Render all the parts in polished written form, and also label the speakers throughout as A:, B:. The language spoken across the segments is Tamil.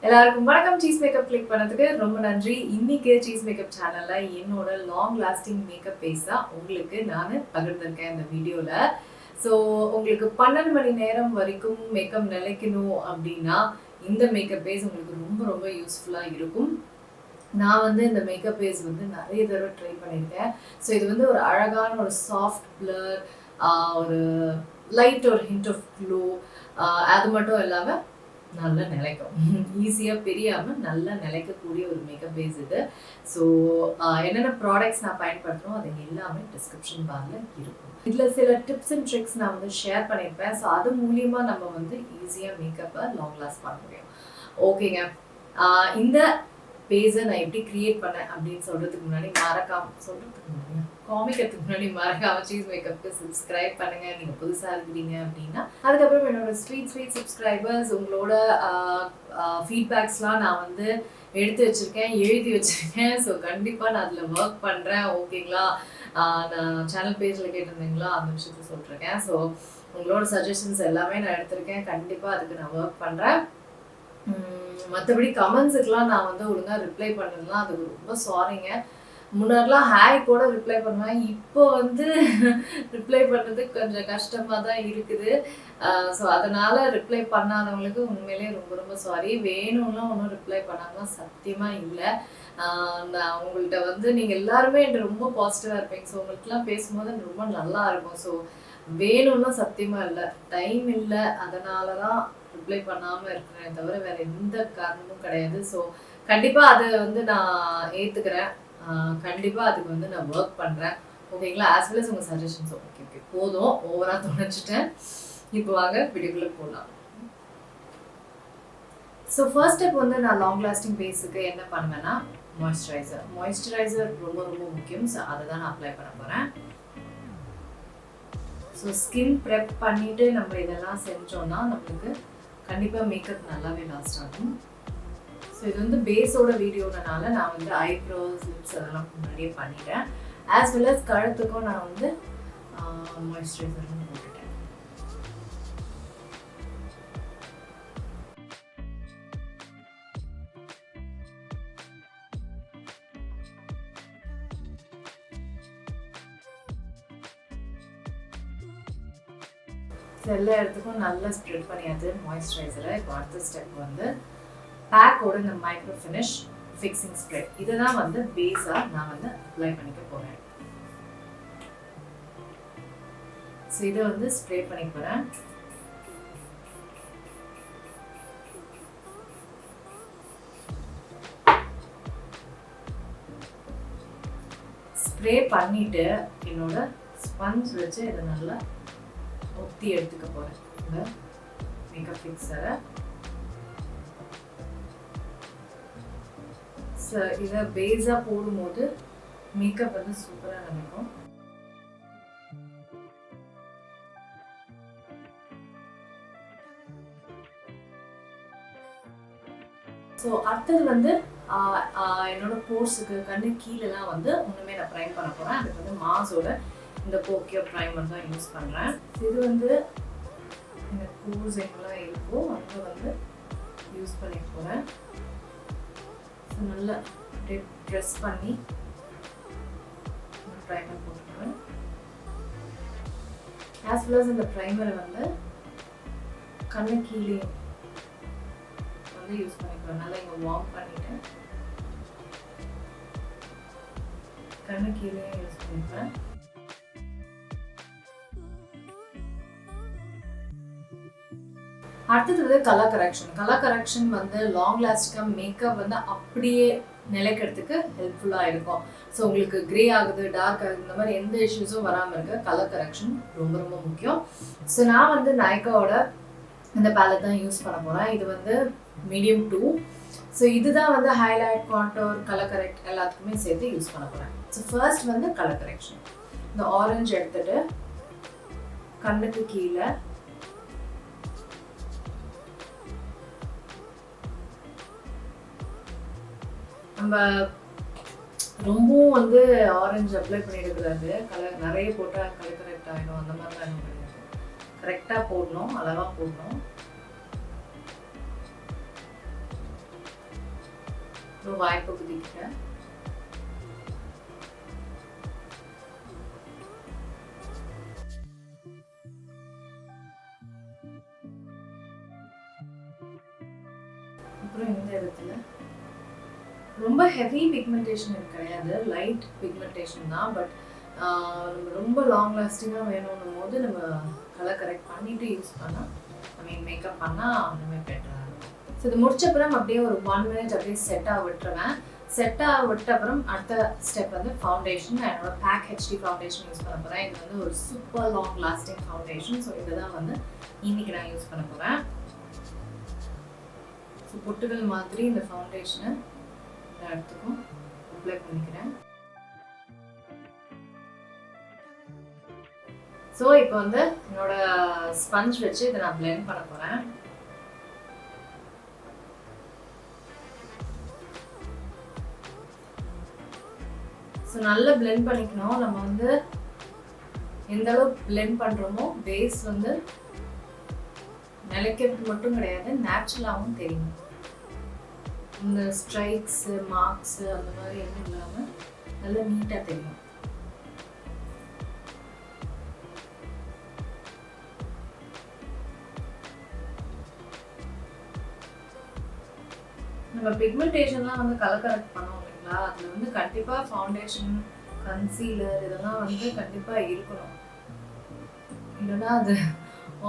A: எல்லாருக்கும் வணக்கம். சீஸ் மேக்கப் கிளிக் பண்ணதுக்கு ரொம்ப நன்றி. இன்னைக்கு சீஸ் மேக்கப் சேனல்ல என்னோட லாங் லாஸ்டிங் மேக்கப் பேஸ் தான் உங்களுக்கு நான் பகிர்ந்திருக்கேன் இந்த வீடியோல. ஸோ உங்களுக்கு 12 மணி நேரம் வரைக்கும் மேக்கப் நிலைக்கணும் அப்படின்னா இந்த மேக்கப் பேஸ் உங்களுக்கு ரொம்ப ரொம்ப யூஸ்ஃபுல்லாக இருக்கும். நான் வந்து இந்த மேக்கப் பேஸ் வந்து நிறைய தடவை ட்ரை பண்ணியிருக்கேன். ஸோ இது வந்து ஒரு அழகான ஒரு சாஃப்ட் பிளர், ஒரு லைட் ஒரு ஹிண்ட் ஆஃப் க்ளோ, அது மட்டும் இல்லாமல் நல்லா நிலைக்கும். ஈஸியாக பிரியாமல் நல்லா நிலைக்கக்கூடிய ஒரு மேக்கப் பேஸ் இது. ஸோ என்னென்ன ப்ராடக்ட்ஸ் நான் பயன்படுத்துகிறோம் அது எல்லாமே டிஸ்கிரிப்ஷன் பாரில் இருக்கும். இதில் சில டிப்ஸ் அண்ட் ட்ரிக்ஸ் நான் வந்து ஷேர் பண்ணியிருப்பேன். ஸோ அது மூலியமாக நம்ம வந்து ஈஸியாக மேக்கப்பை லாங் லாஸ்ட் பண்ண முடியும். ஓகேங்க, இந்த பேஸை நான் எப்படி கிரியேட் பண்ணேன் அப்படின்னு சொல்கிறதுக்கு முன்னாடி காமிக்கிறதுக்கு முன்னாடி மறக்காம சீஸ் மேக்கப்புக்கு சப்ஸ்கிரைப் பண்ணுங்கள் நீங்கள் புதுசாக இருக்கிறீங்க அப்படின்னா. அதுக்கப்புறம் என்னோட ஸ்வீட் சப்ஸ்கிரைபர்ஸ் உங்களோட ஃபீட்பேக்ஸ்லாம் நான் வந்து எடுத்து வச்சுருக்கேன், எழுதி வச்சுருக்கேன். ஸோ கண்டிப்பாக நான் அதில் ஒர்க் பண்ணுறேன். ஓகேங்களா, நான் சேனல் பேஜில் கேட்டிருந்தீங்களா அந்த விஷயத்த சொல்லிட்டுருக்கேன். ஸோ உங்களோட சஜஷன்ஸ் எல்லாமே நான் எடுத்திருக்கேன். கண்டிப்பாக அதுக்கு நான் ஒர்க் பண்ணுறேன். மற்றபடி கமெண்ட்ஸுக்கெலாம் நான் வந்து ஒழுங்காக ரிப்ளை பண்ணதுலாம் அதுக்கு ரொம்ப சாரிங்க. முன்னாடிலாம் ஹாய் கூட ரிப்ளை பண்ணுவேன். இப்போ வந்து ரிப்ளை பண்ணுறதுக்கு கொஞ்சம் கஷ்டமாக தான் இருக்குது. ஸோ அதனால் ரிப்ளை பண்ணாதவங்களுக்கு உண்மையிலே ரொம்ப ரொம்ப சாரி. வேணும்லாம் ஒன்றும் ரிப்ளை பண்ணாமல் சத்தியமாக இல்லை. நான் உங்கள்கிட்ட வந்து நீங்கள் எல்லாருமே என்கிட்ட ரொம்ப பாசிட்டிவாக இருப்பீங்க. ஸோ உங்களுக்குலாம் பேசும்போது எனக்கு ரொம்ப நல்லா இருக்கும். ஸோ வேணும்னா சத்தியமாக இல்லை, டைம் இல்லை, அதனால தான் ரிப்ளை பண்ணாமல் இருக்கிறேன் தவிர வேறு எந்த காரணமும் கிடையாது. ஸோ கண்டிப்பாக அதை வந்து நான் ஏற்றுக்கிறேன். கண்டிப்பாக அதுக்கு வந்து நான் ஒர்க் பண்ணுறேன். ஓகேங்களா, ஆஸ் வெல் அஸ் உங்கள் சஜஷன்ஸ். ஓகே போதும், ஓவராக துணைச்சிட்டேன். இப்போ வாங்க வீடியோக்குள்ளே போகலாம். ஸோ ஃபர்ஸ்ட் ஸ்டெப் வந்து நான் லாங் லாஸ்டிங் பேஸுக்கு என்ன பண்ணுவேன்னா மாய்ஸ்சரைசர் ரொம்ப ரொம்ப முக்கியம். ஸோ அதை தான் நான் அப்ளை பண்ண போகிறேன். ஸோ ஸ்கின் ப்ரெப் பண்ணிவிட்டு நம்ம இதெல்லாம் செஞ்சோன்னா நம்மளுக்கு கண்டிப்பாக மேக்கப் நல்லாவே லாஸ்ட் ஆகும். ஸோ இது வந்து பேஸோட வீடியோனால நான் வந்து ஐப்ரோஸ், லிப்ஸ் அதெல்லாம் முன்னாடியே பண்ணிட்டேன். ஆஸ் வெல் அஸ் கழுத்துக்கும் நான் வந்து மாய்ஸ்சரைசரும் போட்டுட்டேன். எல்லா இடத்துக்கும் நல்லா ஸ்ப்ரெட் பண்ணியாச்சு மாய்ஸ்சரைசரை. இப்போ அடுத்த ஸ்டெப் வந்து பேக்கோட இந்த மைக்ரோ ஃபினிஷ் ஃபிக்ஸிங் ஸ்ப்ரே, இதை தான் வந்து பேஸாக நான் வந்து அப்ளை பண்ணிக்க போகிறேன். ஸோ இதை வந்து ஸ்ப்ரே பண்ணி போகிறேன். ஸ்ப்ரே பண்ணிட்டு என்னோட ஸ்பஞ்ச் வச்சு இதை நல்லா ஒத்தி எடுத்துக்க போகிறேன் இந்த மேக்கப் ஃபிக்ஸரை. ஸோ இதை பேஸாக போடும்போது மேக்கப் வந்து சூப்பராக நினைக்கும். ஸோ அடுத்தது வந்து என்னோட போர்ஸுக்கு கண்ணு கீழெல்லாம் வந்து ஒன்றுமே நான் ப்ரைம் பண்ண போகிறேன். அதுக்கு வந்து மாஸோட இந்த போக்கியோ ப்ரைமர் தான் யூஸ் பண்ணுறேன். இது வந்து இந்த போர்ஸ் எங்கெல்லாம் இருக்கோ அங்கே வந்து யூஸ் பண்ணி போகிறேன். நல்லா அப்படியே ப்ரெஸ் பண்ணி ப்ரைமர் போட்டுருவேன். ஆஸ் வெல் அஸ் இந்த ப்ரைமரை வந்து கண்ணு கீழே வந்து யூஸ் பண்ணிக்குவேன். நல்லா இங்கே வார்ம் பண்ணிட்டு கண்ணு கீழே யூஸ் பண்ணிக்குவேன். அடுத்தது வந்து கலர் கரெக்ஷன் வந்து லாங் லாஸ்டிக்காக மேக்கப் வந்து அப்படியே நிலைக்கிறதுக்கு ஹெல்ப்ஃபுல்லாக இருக்கும். ஸோ உங்களுக்கு க்ரே ஆகுது, டார்க் ஆகுது, இந்த மாதிரி எந்த இஷ்யூஸும் வராமல் இருக்க கலர் கரெக்ஷன் ரொம்ப ரொம்ப முக்கியம். ஸோ நான் வந்து நைக்காவோட இந்த பேலட் தான் யூஸ் பண்ண போகிறேன். இது வந்து மீடியம் 2. ஸோ இதுதான் வந்து ஹைலைட், கான்டோர், கலர் கரெக்ட் எல்லாத்துக்குமே சேர்த்து யூஸ் பண்ண போகிறேன். ஸோ ஃபர்ஸ்ட் வந்து கலர் கரெக்ஷன். இந்த ஆரஞ்சு எடுத்துகிட்டு கண்ணுக்கு கீழே நம்ம ரொம்பவும் வந்து ஆரஞ்சு அப்ளை பண்ணிடக்கூடாது. கலர் நிறைய போட்டால் கலர் கரெக்ட் ஆகிடும். அந்த மாதிரிலாம் எதுவும் கிடையாது. கரெக்டாக போடணும், அளவாக போடணும். அப்புறம் வாய்ப்பு குதிக்கிறேன். அப்புறம் இந்த இடத்துல ரொம்ப ஹெவி பிக்மெண்டேஷன் கிடையாது, லைட் பிக்மெண்டேஷன் தான். பட் நம்ம ரொம்ப லாங் லாஸ்டிங்காக வேணும்னும் போது நம்ம கலர் கரெக்ட் பண்ணிட்டு யூஸ் பண்ணால் மேக்கப் பண்ணால் இன்னுமே பெட்டராக இருக்கும். ஸோ இது முடிச்ச அப்புறம் அப்படியே ஒரு 1 minute அப்படியே செட்டாக விட்டுருவேன். செட்டாக விட்ட அப்புறம் அடுத்த ஸ்டெப் வந்து ஃபவுண்டேஷன். நான் என்னோட PAC HD ஃபவுண்டேஷன் யூஸ் பண்ண போகிறேன். இது வந்து ஒரு super long lasting foundation. So இதை தான் வந்து இன்னைக்கு நான் யூஸ் பண்ண போகிறேன். ஸோ பொட்டுகள் மாதிரி இந்த ஃபவுண்டேஷனை எல்லா இடத்துக்கும் அப்ளை பண்ணிக்கிறேன். ஸோ இப்போ வந்து என்னோட ஸ்பஞ்ச் வச்சு இதை நான் பிளெண்ட் பண்ண போகிறேன். ஸோ நல்லா பிளெண்ட் பண்ணிக்கணும். நம்ம வந்து எந்த அளவுக்கு பிளெண்ட் பண்ணுறோமோ பேஸ் வந்து நிலைக்கிறது மட்டும் கிடையாது, நேச்சுரலாகவும் தெரியும். இந்த ஸ்ட்ரைக்ஸு மார்க்ஸு அந்த மாதிரி எதுவும் இல்லாமல் நல்லா நீட்டாக தெரியும். நம்ம பிக்மெண்டேஷன்லாம் வந்து கலர் கரெக்ட் பண்ணோம் இல்லைங்களா, அதில் வந்து கண்டிப்பாக ஃபவுண்டேஷன், கன்சீலர் இதெல்லாம் வந்து கண்டிப்பாக இருக்கணும். இல்லைன்னா அது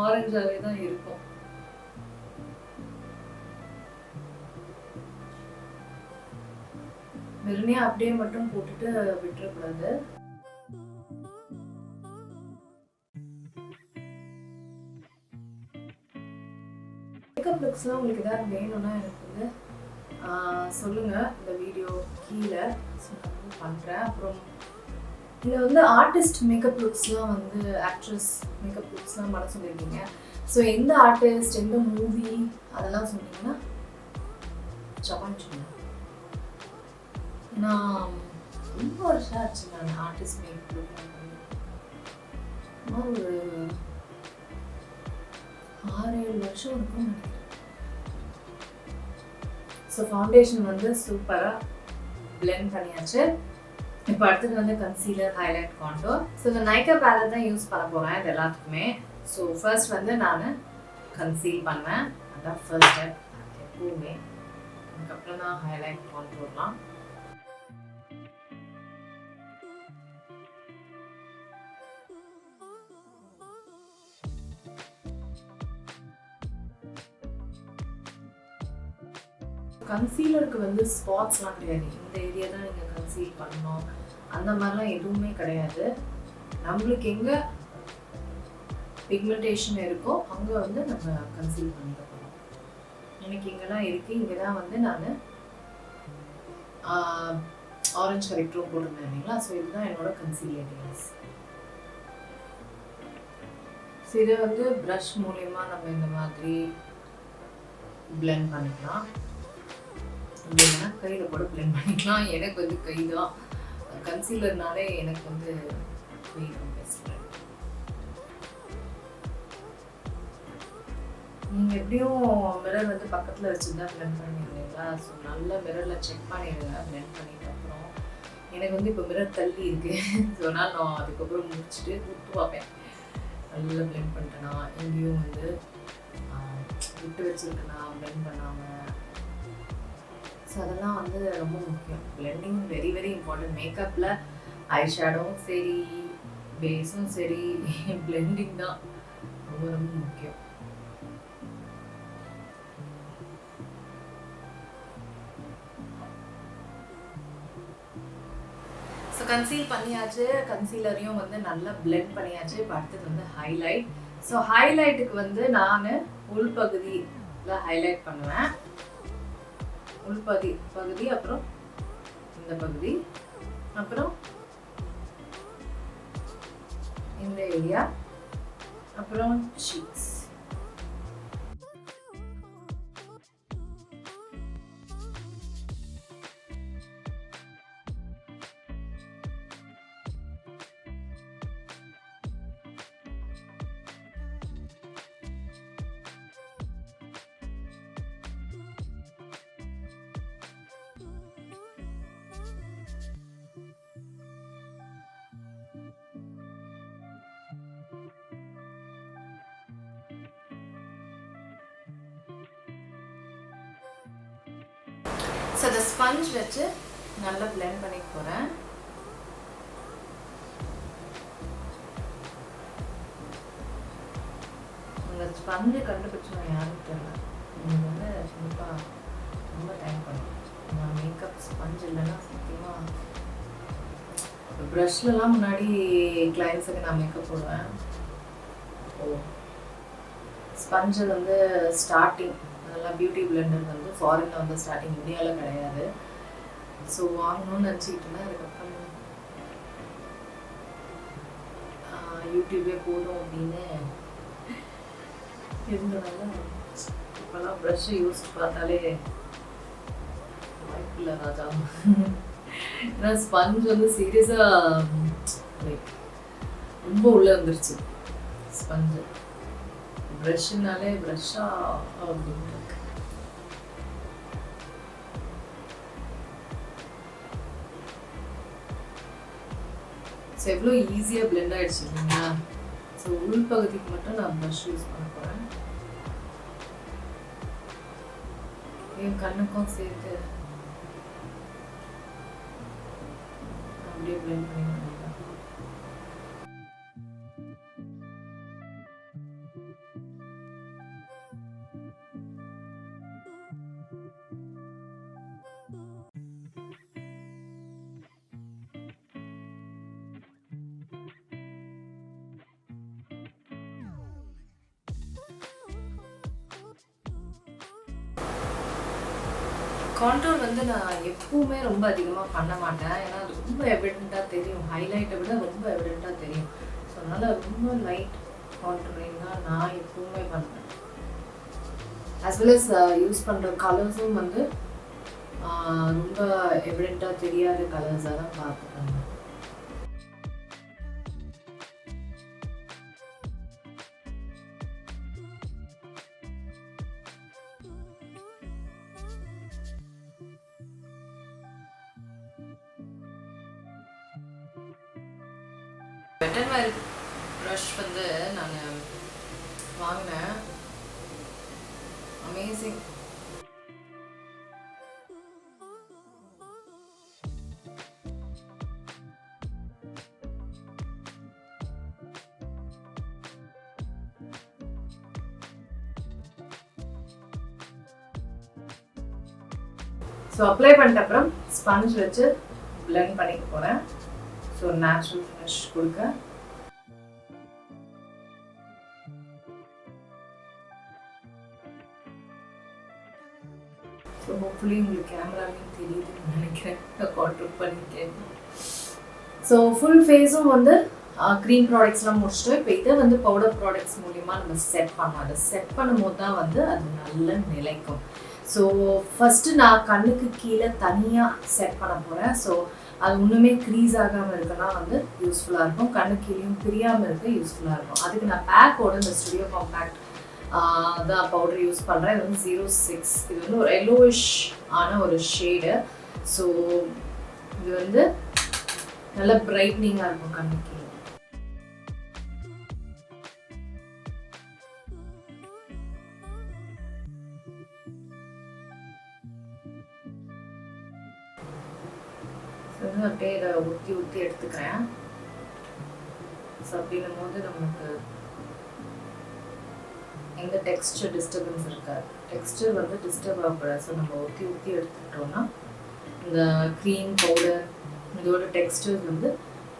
A: ஆரஞ்சாகவே தான் இருக்கும். வெறுமே அப்படியே மட்டும் போட்டுட்டு விட்டுறக்கூடாது. மேக்கப் லுக்ஸ்லாம் உங்களுக்கு ஏதாவது வேணும்னா எனக்கு வந்து சொல்லுங்கள் இந்த வீடியோ கீழே. ஸோ நான் வந்து பண்ணுறேன். அப்புறம் இதில் வந்து ஆர்டிஸ்ட் மேக்கப் லுக்ஸ்லாம் வந்து ஆக்ட்ரஸ் மேக்கப் லுக்ஸ்லாம் பண்ண சொல்லியிருக்கீங்க. ஸோ எந்த ஆர்டிஸ்ட், எந்த மூவி அதெல்லாம் சொன்னீங்கன்னா ஜாயின் பண்ணுங்க. நான் ரொம்ப வருஷம் ஆச்சு நான் ஆர்டிஸ்ட் மேக்கப் லுக் பண்ணி. ஒரு 6-7 வருஷம் இருக்கும் நினைக்கிறேன். ஸோ ஃபவுண்டேஷன் வந்து சூப்பராக பிளெண்ட் பண்ணியாச்சு. இப்போ அடுத்தது வந்து கன்சீலர், ஹைலைட், காண்டோர். ஸோ இந்த நைக்கா பேலட் தான் யூஸ் பண்ண போகிறேன் இது எல்லாத்துக்குமே. ஸோ ஃபர்ஸ்ட் வந்து நான் கன்சீல் பண்ணுவேன், அதான் ஃபர்ஸ்ட் ஸ்டெப் எப்பவுமே. அதுக்கப்புறம் தான் ஹைலைட், காண்டோர்லாம். கன்சீலருக்கு வந்து ஸ்பாட்ஸ்லாம் கிடையாது. இந்த ஏரியா தான் நீங்கள் கன்சீல் பண்ணணும் அந்த மாதிரிலாம் எதுவுமே கிடையாது. நம்மளுக்கு எங்கே பிக்மெண்டேஷன் இருக்கோ அங்கே வந்து நம்ம கன்சீல் பண்ணிக்க போகிறோம். எனக்கு இங்கெல்லாம் இருக்குது. இங்கே தான் வந்து நான் ஆரஞ்சு கரெக்டரும் போட்டிருந்தேன் இல்லைங்களா. ஸோ இதுதான் என்னோட கன்சீலர் டேஸ். ஸோ இதை வந்து ப்ரஷ் மூலயமா நம்ம இந்த மாதிரி பிளெண்ட் பண்ணிக்கலாம். இல்லைன்னா கையில் கூட பிளெண்ட் பண்ணிக்கலாம். எனக்கு வந்து கை தான் கன்சீலர்னாலே எனக்கு வந்து கை தான் பெஸ்ட். நீங்கள் எப்படியும் மிரர் வந்து பக்கத்தில் வச்சு தான் பிளெண்ட் பண்ணுவீங்க இல்லைங்களா. ஸோ நல்ல மிரரில் செக் பண்ணிடுங்க. பிளெண்ட் பண்ணிட்ட அப்புறம் எனக்கு வந்து இப்போ மிரர் தள்ளி இருக்குது. ஸோ அதனால் நான் அதுக்கப்புறம் முடிச்சுட்டு விட்டு பார்ப்பேன். நல்லா பிளெண்ட் பண்ணிட்டேன்னா எங்கேயும் வந்து விட்டு வச்சுருக்கேன்னா பிளெண்ட் பண்ணாமல். ஸோ அதெல்லாம் வந்து ரொம்ப முக்கியம். Blending very very important. மேக்கப்பில் ஐ ஷேடோவும் சரி, பேஸும் சரி, பிளெண்டிங் தான் ரொம்ப ரொம்ப முக்கியம். ஸோ கன்சீல் பண்ணியாச்சு. கன்சீலரையும் வந்து நல்லா பிளெண்ட் பண்ணியாச்சு. இப்போ அடுத்தது வந்து ஹைலைட். ஸோ ஹைலைட்டுக்கு வந்து நான் உள்பகுதியில் ஹைலைட் பண்ணுவேன். உள்பகுதி அப்புறம் இந்த பகுதி அப்புறம் இந்த ஏரியா அப்புறம் சீக்ஸ். ஸோ இந்த ஸ்பஞ்ச் வச்சு நல்லா பிளெண்ட் பண்ணி போகிறேன். இந்த ஸ்பஞ்சை கண்டுபிடிச்சா யாரும் தெரியல. நீங்கள் வந்து கண்டிப்பாக ரொம்ப டைம் பண்ணும். நான் மேக்கப் ஸ்பஞ்ச் இல்லைன்னா சத்தியமாக ப்ரஷ்லலாம் முன்னாடி கிளைண்ட்ஸுக்கு நான் மேக்கப் போடுவேன். ஸ்பஞ்சு வந்து ஸ்டார்டிங் அதெல்லாம் பியூட்டி பிளெண்டர் வந்து ஃபாரினில் வந்து ஸ்டார்டிங் இந்தியாவில் கிடையாது. ஸோ வாங்கணும்னு நினச்சிக்கிட்டு இருந்தேன். அதுக்கப்புறம் யூடியூபே போதும் அப்படின்னு இருந்தனால இப்போல்லாம் ப்ரஷ்ஷை யூஸ் பார்த்தாலே வாய்ப்பு இல்லை ராஜா. ஏன்னா ஸ்பஞ்ச் வந்து சீரியஸாக லைக் ரொம்ப உள்ளே வந்துருச்சு. ஸ்பஞ்சு ப்ரஷ்னாலே ப்ரஷ்ஷா அப்படின்னு இருக்கு. ஸோ எவ்வளோ ஈஸியாக பிளெண்ட் ஆகிடுச்சு இல்லைங்களா? ஸோ உள் பகுதிக்கு மட்டும் நான் ப்ரஷ் யூஸ் பண்ண போகிறேன். என் கண்ணுக்கும் சேர்த்து அப்படியே பிளெண்ட் பண்ணி பண்ணிக்கலாம். கான்டூர் வந்து நான் எப்பவுமே ரொம்ப அதிகமாக பண்ண மாட்டேன். ஏன்னா அது ரொம்ப எவிடெண்ட்டாக தெரியும். ஹைலைட்டை விட ரொம்ப எவிடெண்ட்டாக தெரியும். ஸோ அதனால் ரொம்ப லைட் கான்டூரிங் தான் நான் எப்பவுமே பண்ணுறேன். ஆஸ் வெல் அஸ் யூஸ் பண்ணுற கலர்ஸும் வந்து ரொம்ப எவிடெண்ட்டாக தெரியாத கலர்ஸாக தான் பார்த்து பண்ணுவேன். வெட்டன்வேர் ப்ரஷ் வந்து நான் வாங்கினேன். அமேசிங். ஸோ அப்ளை பண்ணிட்ட அப்புறம் ஸ்பஞ்ச் வச்சு பிளெண்ட் பண்ணிக்க போகிறேன். ஸோ நேச்சுரல் ஃபினிஷ் கொடுக்க ஸோ ஹோப்ஃபுல்லி உங்களுக்கு கேமராலையும் தெரியுதுன்னு நினைக்கிறேன். கான்ட்ரோல் பண்ணிட்டேன். ஸோ ஃபுல் ஃபேஸும் வந்து க்ரீம் ப்ராடக்ட்ஸ்லாம் முடிச்சுட்டு இப்போ இதை வந்து பவுடர் ப்ராடக்ட்ஸ் மூலிமா நம்ம செட் பண்ணோம். அதை செட் பண்ணும்போது தான் வந்து அது நல்ல நிலைக்கும். ஸோ ஃபஸ்ட்டு நான் கண்ணுக்கு கீழே தனியாக செட் பண்ண போகிறேன். ஸோ அது ஒன்றுமே க்ரீஸ் ஆகாமல் இருக்குன்னா வந்து யூஸ்ஃபுல்லாக இருக்கும். கண்ணு கீழேயும் பிரியாமல் இருக்க யூஸ்ஃபுல்லாக இருக்கும். அதுக்கு நான் பேக்கோட இந்த ஸ்டுடியோ காம்பேக்ட் தான் பவுடர் யூஸ் பண்ணுறேன். இது வந்து 06. இது வந்து ஒரு எல்லோயிஷ் ஆன ஒரு ஷேடு. ஸோ இது வந்து நல்ல பிரைட்னிங்காக இருக்கும் கண்ணு கீழே. அப்படியே இதை ஊற்றி ஊற்றி எடுத்துக்கிறேன். ஸோ அப்படின்னும் போது நமக்கு எந்த டெக்ஸ்டர் டிஸ்டர்பன்ஸ் இருக்காது. டெக்ஸ்டர் வந்து டிஸ்டர்ப் ஆகக்கூடாது. ஸோ நம்ம ஊற்றி ஊற்றி எடுத்துக்கிட்டோம்னா இந்த க்ரீம் பவுடர் இதோட டெக்ஸ்டர் வந்து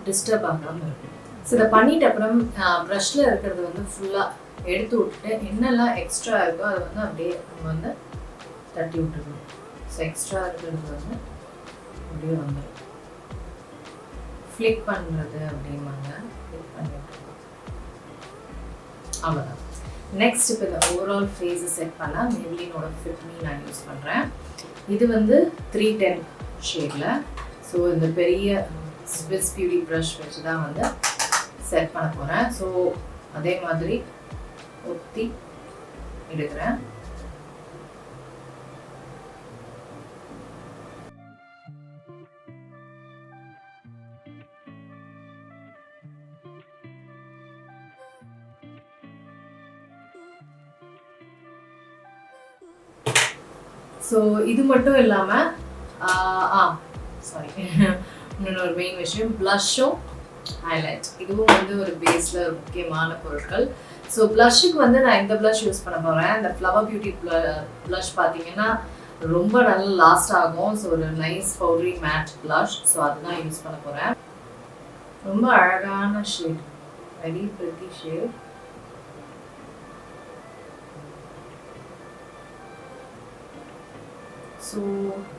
A: டிஸ்டர்ப் ஆகாமல் இருக்கும். ஸோ இதை பண்ணிட்ட அப்புறம் ப்ரஷ்ஷில் இருக்கிறது வந்து ஃபுல்லாக எடுத்து விட்டுட்டு என்னெல்லாம் எக்ஸ்ட்ரா இருக்கோ அதை வந்து அப்படியே நம்ம வந்து தட்டி விட்டுருக்கணும். ஸோ எக்ஸ்ட்ரா இருக்கிறது வந்து அப்படியே வந்துடும். ஃப்ளிக் பண்ணுறது அப்படிம்பாங்க. ஃப்ளிக் பண்ணிட்டு அவ்வளோதான். நெக்ஸ்ட் இப்போ இந்த ஓவரால் ஃபேஸை செட் பண்ண மேபிலினோட ஃபிட் மீ நான் யூஸ் பண்ணுறேன். இது வந்து 310 ஷேடில். ஸோ இந்த பெரிய ஸ்விஸ் பியூட்டி ப்ரஷ் வச்சு தான் வந்து செட் பண்ண போகிறேன். ஸோ அதே மாதிரி ஒத்தி எடுக்கிறேன். ஸோ இது மட்டும் இல்லாமல் சாரி இன்னொரு மெயின் விஷயம் blush-ம் highlight இதுவும் வந்து ஒரு பேஸ்ல ஒரு முக்கியமான பொருட்கள். ஸோ blush-க்கு வந்து நான் இந்த blush யூஸ் பண்ண போறேன். இந்த Flower Beauty blush பார்த்தீங்கன்னா ரொம்ப நல்லா லாஸ்ட் ஆகும். ஸோ ஒரு nice powdery matte blush. So அதுதான் யூஸ் பண்ண போறேன். ரொம்ப அழகான shade, very pretty shade. So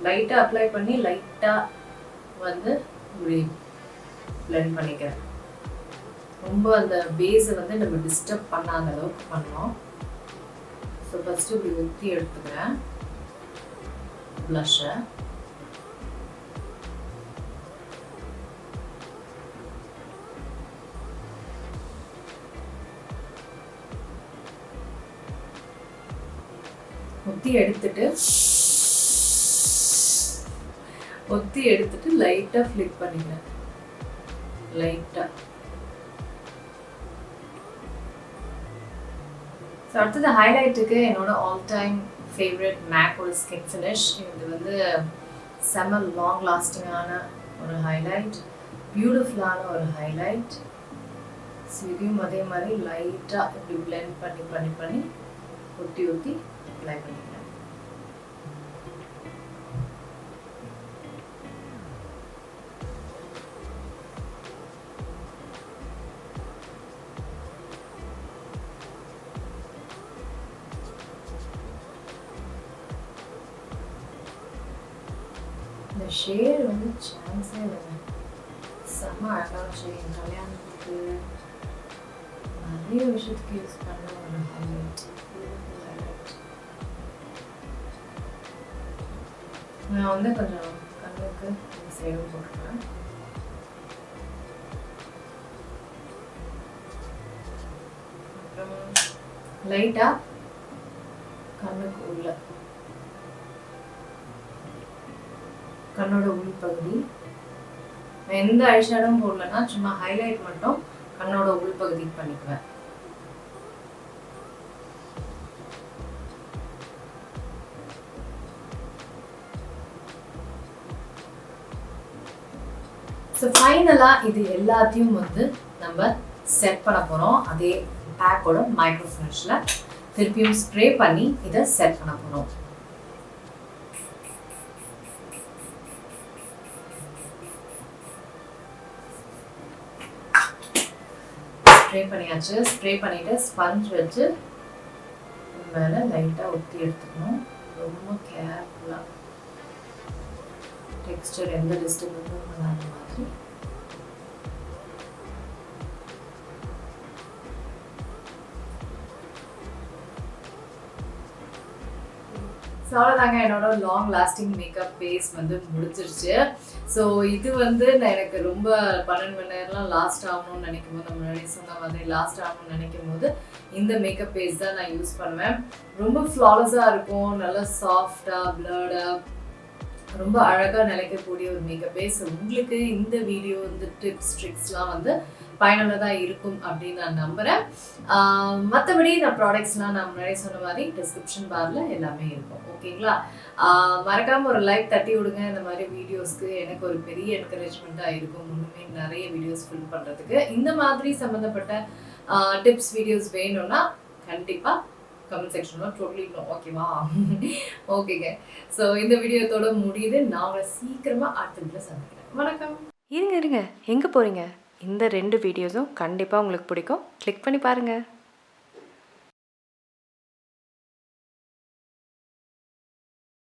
A: லைட்டாக அப்ளை பண்ணி லைட்டாக வந்து இப்படி பிளெண்ட் பண்ணிக்கிறேன். ரொம்ப அந்த பேஸை வந்து நம்ம டிஸ்டர்ப் பண்ணாத அளவுக்கு பண்ணோம். ஸோ ஃபஸ்ட்டு இப்படி ஊற்றி எடுத்துக்கிறேன் ப்ளஷ்ஷை. ஒத்தி எடுத்துட்டு லைட்டாக ஃப்ளிக் பண்ணிக்கிறேன். லைட்டாக. ஸோ அடுத்தது ஹைலைட்டுக்கு என்னோட ஆல் டைம் ஃபேவரட் மேக்கோட Skinfinish. இது வந்து செம்ம லாங் லாஸ்டிங்கான ஒரு ஹைலைட், பியூட்டிஃபுல்லான ஒரு ஹைலைட். ஸோ இதையும் அதே மாதிரி லைட்டாக இப்படி பிளெண்ட் பண்ணி ஊற்றி அப்ளை பண்ணிக்கிறேன். இந்த ஷேட் வந்து சான்ஸே இல்லைங்க, செம்ம அழகான ஷேட். கல்யாணத்துக்கு நிறைய விஷயத்துக்கு யூஸ் பண்ண ஒரு ஹைலைட். நான் வந்து கொஞ்சம் கண்ணுக்கு சைடும் போட்டுருக்கேன். அப்புறம் லைட்டாக கண்ணுக்கு உள்ள கண்ணோட உள் பகுதி நான் எந்த ஐஷேடோவும் போடலன்னா சும்மா ஹைலைட் மட்டும் கண்ணோட உள் பகுதிக்கு பண்ணிக்குவேன். ஸோ ஃபைனலாக இது எல்லாத்தையும் வந்து நம்ம செட் பண்ண போகிறோம். அதே பேக்கோட மைக்ரோ ஃபினிஷில் திருப்பியும் ஸ்ப்ரே பண்ணி இதை செட் பண்ண போகிறோம். ஸ்ப்ரே பண்ணியாச்சு. ஸ்ப்ரே பண்ணிவிட்டு ஸ்பஞ்ச் வச்சு மேலே லைட்டாக ஊற்றி எடுத்துக்கணும். ரொம்ப கேர்ஃபுல்லாக டெக்ஸ்டர் எந்த டிஸ்டர்பன்ஸும் பண்ணாத மாதிரி. ஸோ அவ்வளோதாங்க, என்னோட லாங் லாஸ்டிங் மேக்கப் பேஸ் வந்து முடிஞ்சிருச்சு. ஸோ இது வந்து நான் எனக்கு ரொம்ப 12 மணி நேரம்லாம் லாஸ்ட் ஆகணும்னு நினைக்கும் போது, நம்ம முன்னாடி சொன்ன மாதிரி லாஸ்ட் ஆகணும்னு நினைக்கும் போது இந்த மேக்கப் பேஸ் தான் நான் யூஸ் பண்ணுவேன். ரொம்ப ஃப்ளாலஸாக இருக்கும், நல்லா சாஃப்டாக பிளர்டாக ரொம்ப அழகாக நிலைக்கக்கூடிய ஒரு மேக்கப் பேஸ். உங்களுக்கு இந்த வீடியோ இந்த டிப்ஸ் ட்ரிக்ஸ்லாம் வந்து பயனுள்ளதாக இருக்கும் அப்படின்னு நான் நம்புகிறேன். மற்றபடி நான் ப்ராடக்ட்ஸ்லாம் நான் முன்னாடி சொன்ன மாதிரி டிஸ்கிரிப்ஷன் பாரில் எல்லாமே இருக்கும். ஓகேங்களா? மறக்காமல் ஒரு லைக் தட்டி விடுங்க. இந்த மாதிரி வீடியோஸ்க்கு எனக்கு ஒரு பெரிய என்கரேஜ்மெண்ட்டாக இருக்கும். முன்னுமே நிறைய வீடியோஸ் ஃபில் பண்ணுறதுக்கு. இந்த மாதிரி சம்மந்தப்பட்ட டிப்ஸ் வீடியோஸ் வேணும்னா கண்டிப்பாக கமெண்ட் செக்ஷனில் சொல்லிடணும். ஓகேவா? ஓகேங்க. ஸோ இந்த வீடியோத்தோட முடியுது. நான் உங்களை சீக்கிரமாக அடுத்த வீடியோவில் சந்திக்கிறேன். வணக்கம்.
B: இருங்க எங்கே போகிறீங்க? இந்த 2 வீடியோஸும் கண்டிப்பாக உங்களுக்கு பிடிக்கும். கிளிக் பண்ணி பாருங்கள்.